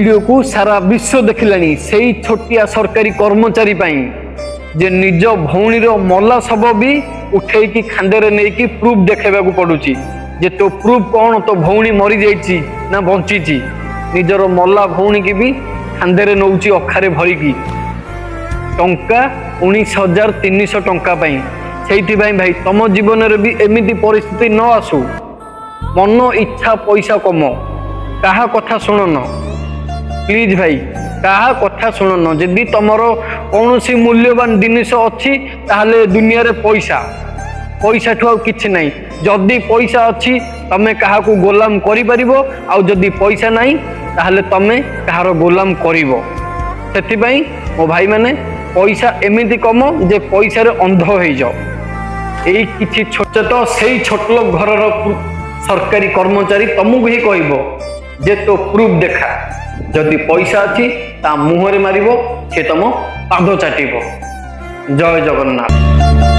Video को सारा विश्व देखिलानी सेई छोटिया सरकारी कर्मचारी पाई जे निज भौणीर मला सब भी उठे की खांदे नहीं कि प्रूफ देखा पड़ुची जे तो प्रूफ कौन तो भौणी मरी जाइए ना बंची निजर मला भौणी की भी खांदे नौची अखारे भरिकी टंका 19,300 टंका पाई से भाई तुम जीवन में भी एमती परिस्थिति न आसू मन इच्छा पैसा कम कहा कथा शुणन प्लीज भाई कहा कथा शुणन जदि तुमर कौन सी मूल्यवान जिनिस अच्छी ताहले दुनिया रे पैसा पैसा ठू किछि नहीं जदि पैसा अच्छी तमे कहा को गोलाम करि परिबो आउ जदि पैसा नहीं ताहले तमे कहार गोलाम करिवो सेति पई मो भाई माने पैसा एमिति कम जे पैसा रे अंध हो जाओ एई किछि छोट तो सेई छोट लोक घरर सरकारी कर्मचारी तुमको ही कहबो जे तो प्रूफ देखा जदि पैसा अच्छी ता मुहरे मारिबो से तुम पाद चाटिबो। जय जगन्नाथ।